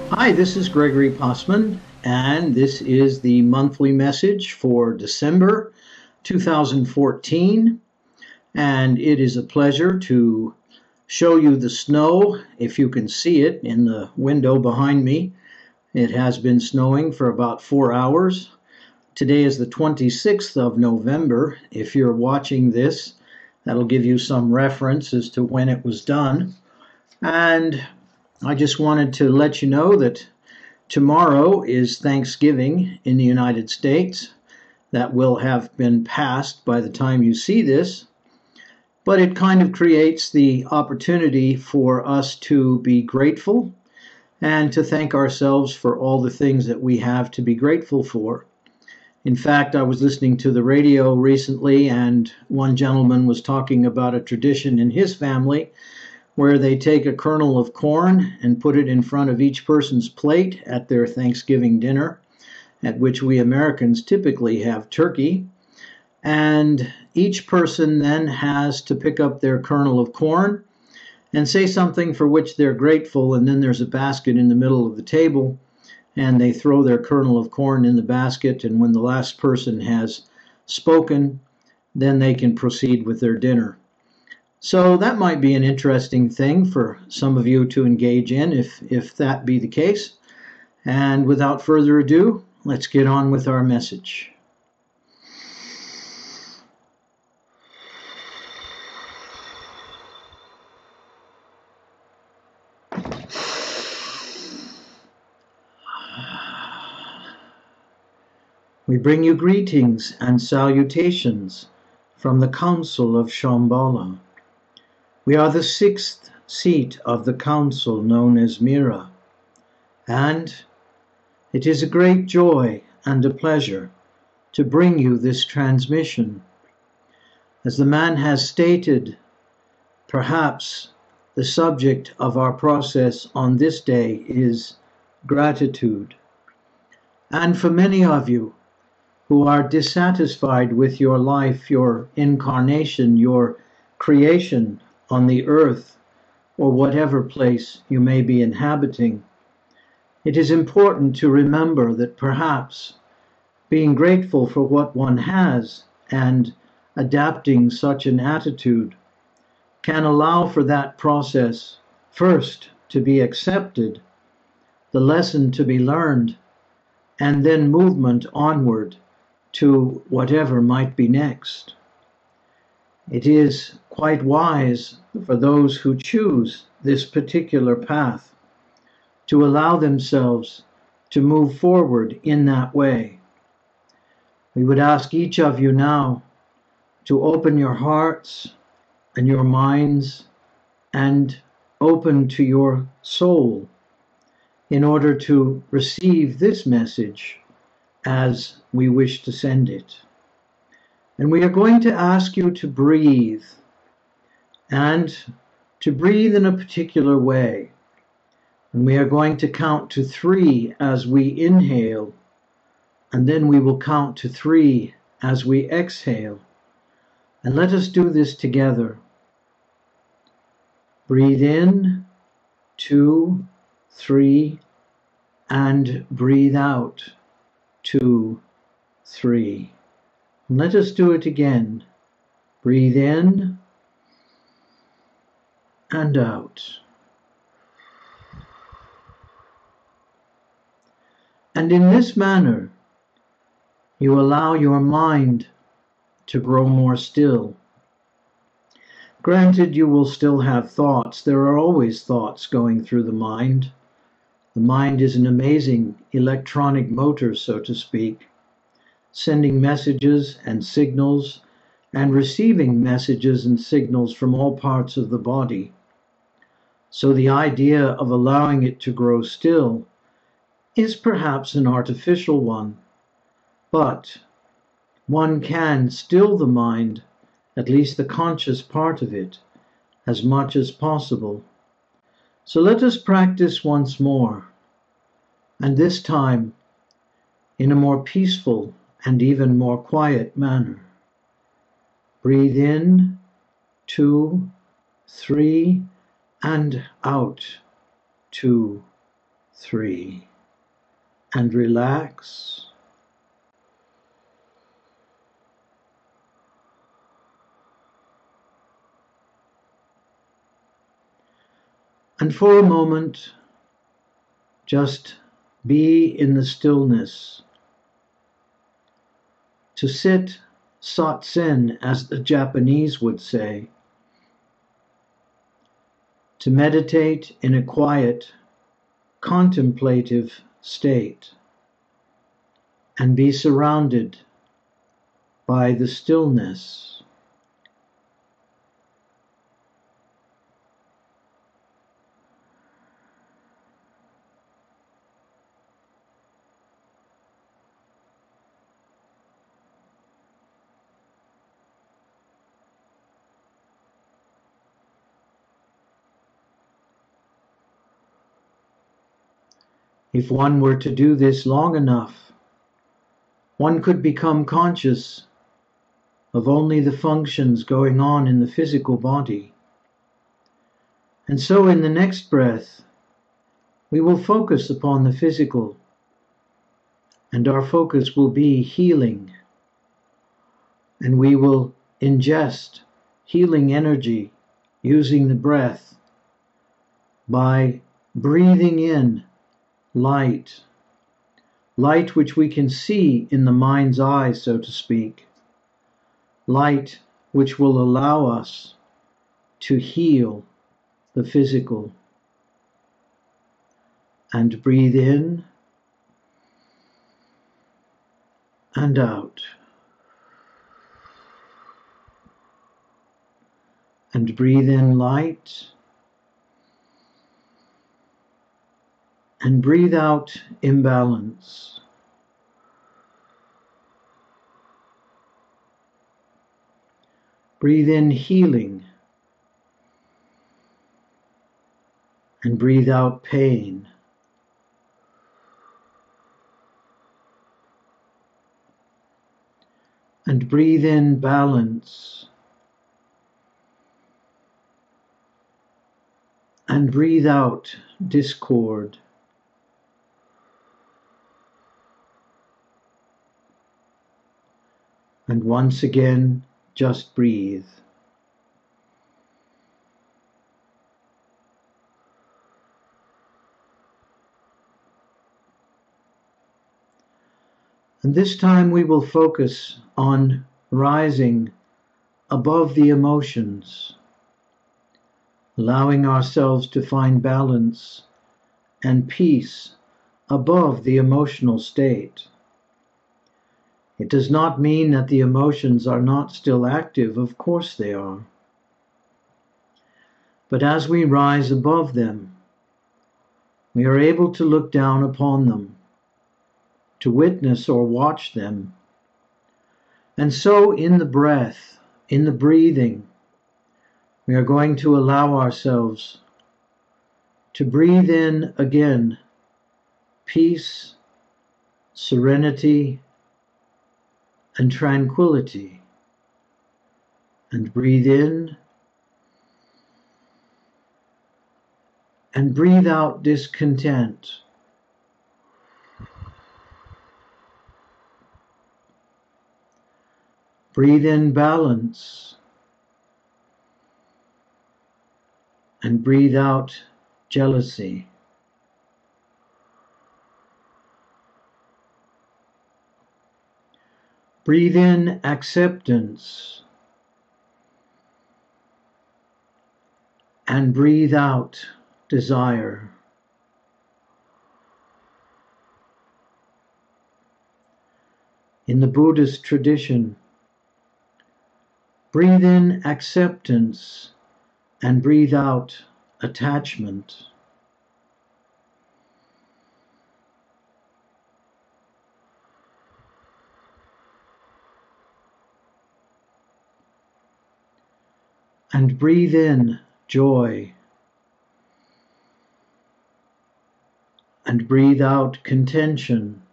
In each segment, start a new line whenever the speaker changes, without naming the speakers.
Hi, this is Gregory Possman, and this is the monthly message for December 2014. And it is a pleasure to show you the snow, if you can see it in the window behind me. It has been snowing for about 4 hours. Today is the 26th of November. If you're watching this, that'll give you some reference as to when it was done. And I just wanted to let you know that tomorrow is Thanksgiving in the United States. That will have been passed by the time you see this. But it kind of creates the opportunity for us to be grateful and to thank ourselves for all the things that we have to be grateful for. In fact, I was listening to the radio recently, and one gentleman was talking about a tradition in his family where they take a kernel of corn and put it in front of each person's plate at their Thanksgiving dinner, at which we Americans typically have turkey. And each person then has to pick up their kernel of corn and say something for which they're grateful, and then there's a basket in the middle of the table, and they throw their kernel of corn in the basket, and when the last person has spoken, then they can proceed with their dinner. So that might be an interesting thing for some of you to engage in, if that be the case. And without further ado, let's get on with our message. We bring you greetings and salutations from the Council of Shambhala. We are the sixth seat of the council, known as Meera, and it is a great joy and a pleasure to bring you this transmission. As the man has stated, perhaps the subject of our process on this day is gratitude. And for many of you who are dissatisfied with your life, your incarnation, your creation on the earth, or whatever place you may be inhabiting, it is important to remember that perhaps being grateful for what one has and adapting such an attitude can allow for that process first to be accepted, the lesson to be learned, and then movement onward to whatever might be next. It is quite wise for those who choose this particular path to allow themselves to move forward in that way. We would ask each of you now to open your hearts and your minds and open to your soul in order to receive this message as we wish to send it. And we are going to ask you to breathe, and to breathe in a particular way. And we are going to count to 3 as we inhale, and then we will count to 3 as we exhale. And let us do this together. Breathe in, 2, 3, and breathe out, 2, 3. Let us do it again. Breathe in and out. And in this manner, you allow your mind to grow more still. Granted, you will still have thoughts. There are always thoughts going through the mind. The mind is an amazing electronic motor, so to speak, sending messages and signals and receiving messages and signals from all parts of the body. So the idea of allowing it to grow still is perhaps an artificial one, but one can still the mind, at least the conscious part of it, as much as possible. So let us practice once more, and this time in a more peaceful and even more quiet manner. Breathe in, 2, 3, and out, 2, 3, and relax. And for a moment, just be in the stillness. To sit satshen, as the Japanese would say. To meditate in a quiet, contemplative state and be surrounded by the stillness. If one were to do this long enough, one could become conscious of only the functions going on in the physical body. And so in the next breath, we will focus upon the physical, and our focus will be healing. And we will ingest healing energy using the breath by breathing in light, light which we can see in the mind's eye, so to speak, light which will allow us to heal the physical. And breathe in and out. And breathe in light. And breathe out imbalance. Breathe in healing. And breathe out pain. And breathe in balance. And breathe out discord. And once again, just breathe. And this time we will focus on rising above the emotions, allowing ourselves to find balance and peace above the emotional state. It does not mean that the emotions are not still active. Of course they are. But as we rise above them, we are able to look down upon them, to witness or watch them. And so in the breath, in the breathing, we are going to allow ourselves to breathe in again peace, serenity, and tranquility, and breathe in and breathe out discontent. Breathe in balance and breathe out jealousy. Breathe in acceptance and breathe out desire. In the Buddhist tradition, breathe in acceptance and breathe out attachment. And breathe in joy. And breathe out contention.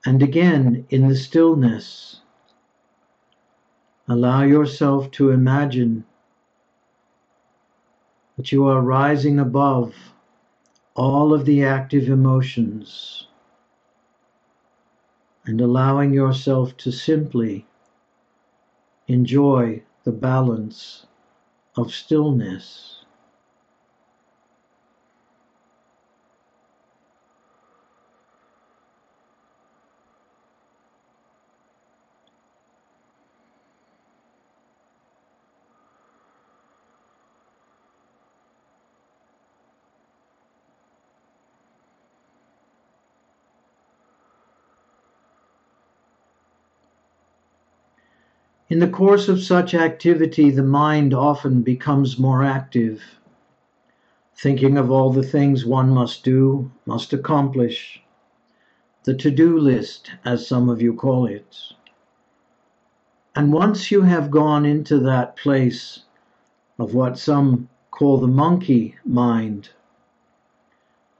And again, in the stillness, allow yourself to imagine that you are rising above all of the active emotions and allowing yourself to simply enjoy the balance of stillness. In the course of such activity, the mind often becomes more active, thinking of all the things one must do, must accomplish, the to-do list, as some of you call it. And once you have gone into that place of what some call the monkey mind,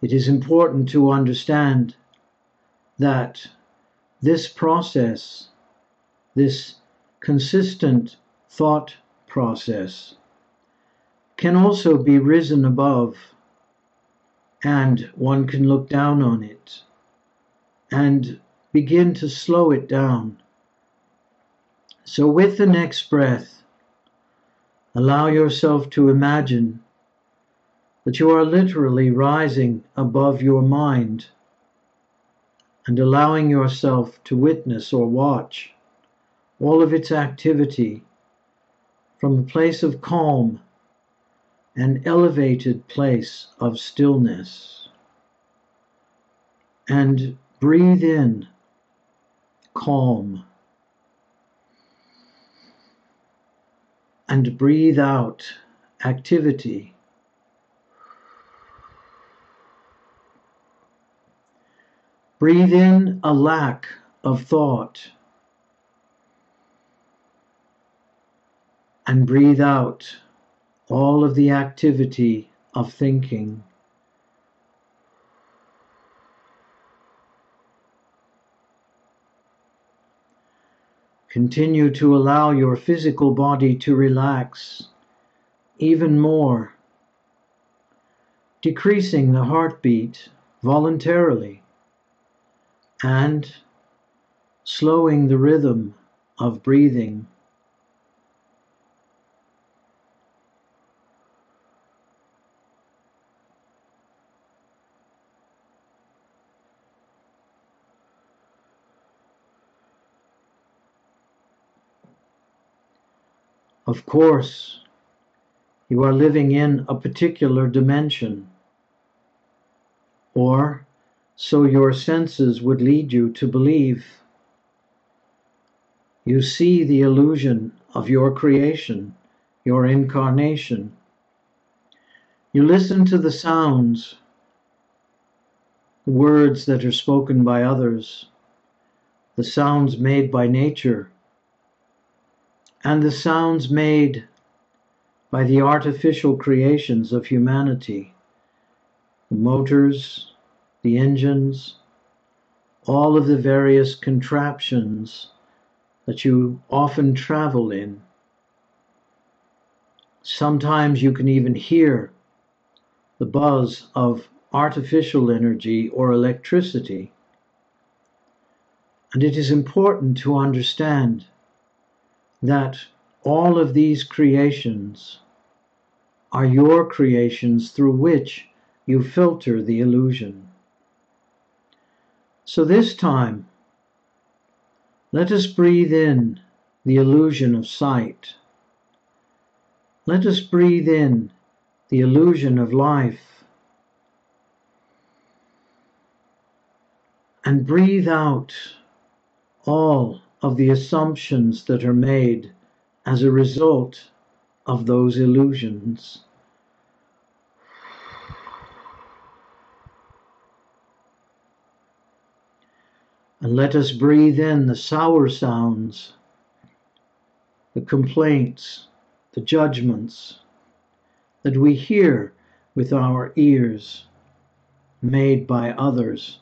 it is important to understand that this process, this consistent thought process, can also be risen above, and one can look down on it and begin to slow it down. So with the next breath, allow yourself to imagine that you are literally rising above your mind and allowing yourself to witness or watch all of its activity from a place of calm, an elevated place of stillness. And breathe in calm and breathe out activity. Breathe in a lack of thought and breathe out all of the activity of thinking. Continue to allow your physical body to relax even more, decreasing the heartbeat voluntarily and slowing the rhythm of breathing. Of course, you are living in a particular dimension, or so your senses would lead you to believe. You see the illusion of your creation, your incarnation. You listen to the sounds, the words that are spoken by others, the sounds made by nature, and the sounds made by the artificial creations of humanity, the motors, the engines, all of the various contraptions that you often travel in. Sometimes you can even hear the buzz of artificial energy or electricity. And it is important to understand that all of these creations are your creations through which you filter the illusion. So this time, let us breathe in the illusion of sight. Let us breathe in the illusion of life. And breathe out all of the assumptions that are made as a result of those illusions. And let us breathe in the sour sounds, the complaints, the judgments that we hear with our ears, made by others,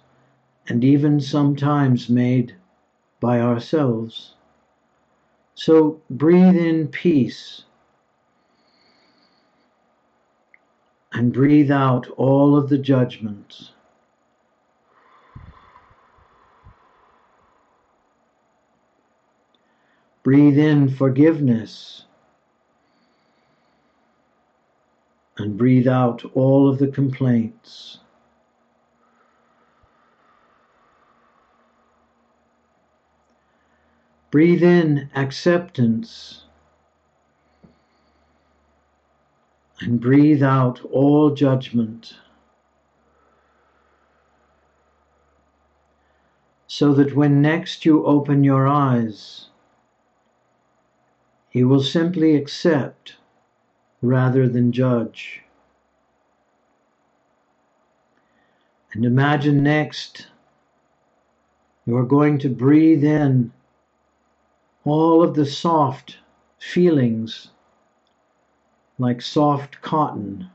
and even sometimes made by ourselves. So breathe in peace And breathe out all of the judgment. Breathe in forgiveness. And breathe out all of the complaints. Breathe in acceptance. And breathe out all judgment. So that when next you open your eyes, you will simply accept rather than judge. And imagine next you are going to breathe in all of the soft feelings like soft cotton,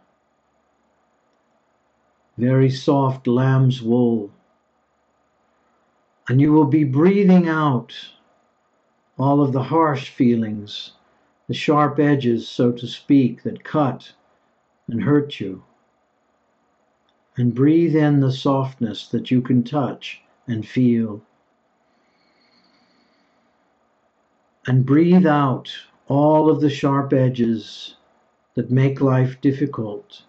very soft lamb's wool. And you will be breathing out all of the harsh feelings, the sharp edges, so to speak, that cut and hurt you. And breathe in the softness that you can touch and feel. And breathe out all of the sharp edges that make life difficult.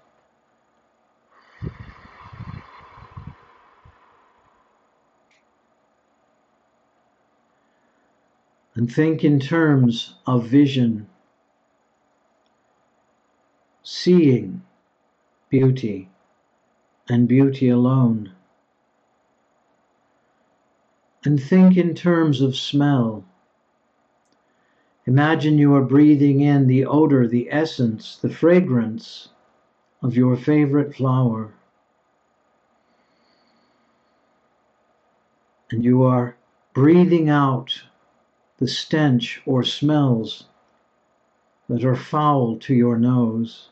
And think in terms of vision, seeing beauty and beauty alone. And think in terms of smell. Imagine you are breathing in the odor, the essence, the fragrance of your favorite flower. And you are breathing out the stench or smells that are foul to your nose.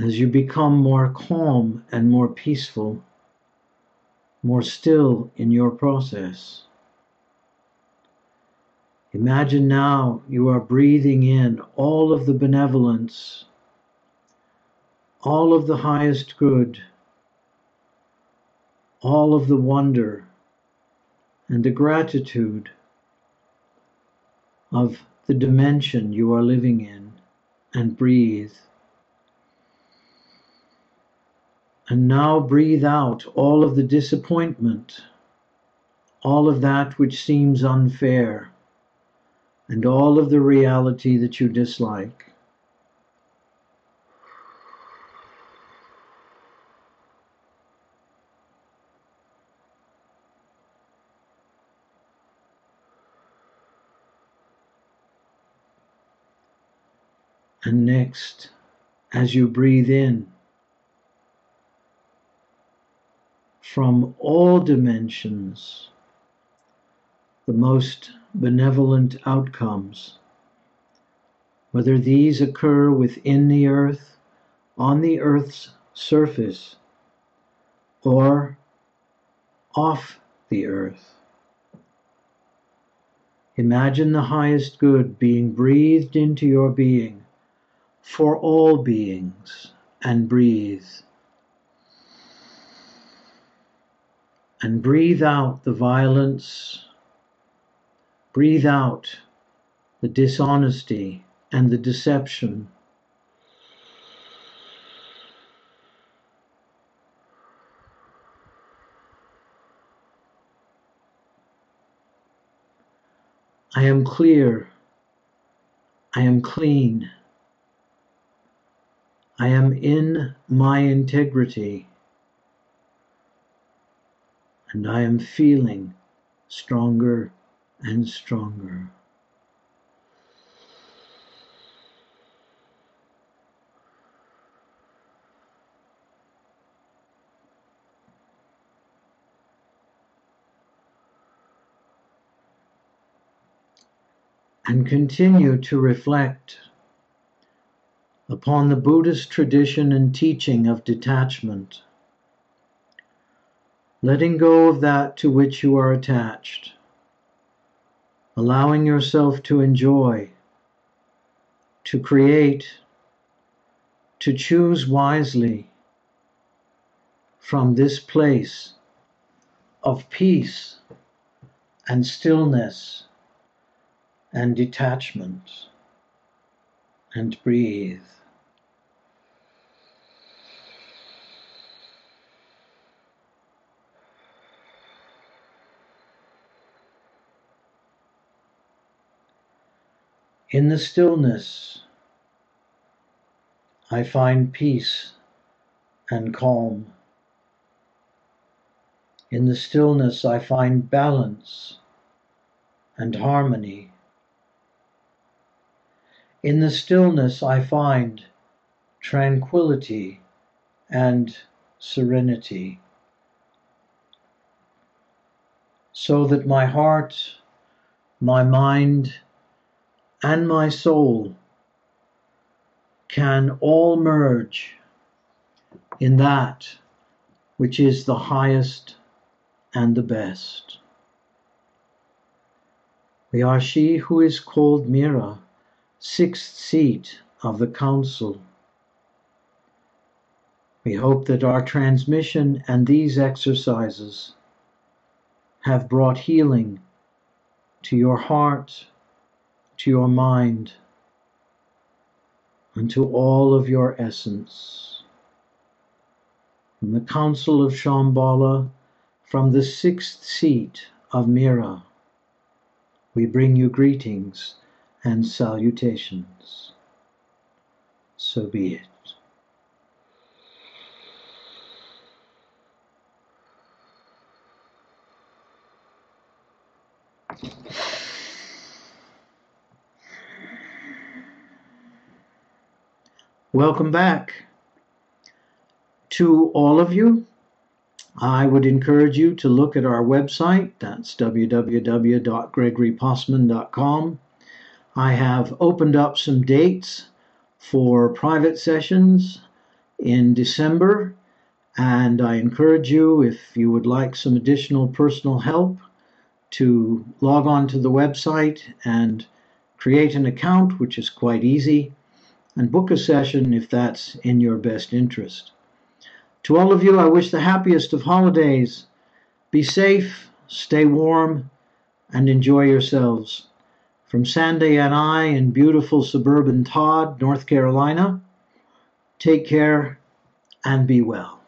As you become more calm and more peaceful, more still in your process, imagine now you are breathing in all of the benevolence, all of the highest good, all of the wonder and the gratitude of the dimension you are living in, and breathe. And now breathe out all of the disappointment, all of that which seems unfair, and all of the reality that you dislike. And next, as you breathe in, from all dimensions, the most benevolent outcomes, whether these occur within the earth, on the earth's surface, or off the earth. Imagine the highest good being breathed into your being for all beings, and breathe. And breathe out the violence, breathe out the dishonesty and the deception. I am clear, I am clean, I am in my integrity, and I am feeling stronger and stronger. And continue to reflect upon the Buddhist tradition and teaching of detachment. letting go of that to which you are attached, allowing yourself to enjoy, to create, to choose wisely from this place of peace and stillness and detachment, and breathe. In the stillness, I find peace and calm. In the stillness, I find balance and harmony. In the stillness, I find tranquility and serenity, so that my heart, my mind, and my soul can all merge in that which is the highest and the best. We are she who is called Meera, sixth seat of the Council. We hope that our transmission and these exercises have brought healing to your heart, to your mind, and to all of your essence. From the Council of Shambhala, from the sixth seat of Meera, we bring you greetings and salutations. So be it. Welcome back. To all of you, I would encourage you to look at our website. That's www.gregorypossman.com. I have opened up some dates for private sessions in December, and I encourage you, if you would like some additional personal help, to log on to the website and create an account, which is quite easy, and book a session if that's in your best interest. To all of you, I wish the happiest of holidays. Be safe, stay warm, and enjoy yourselves. From Sandy and I in beautiful suburban Todd, North Carolina, take care and be well.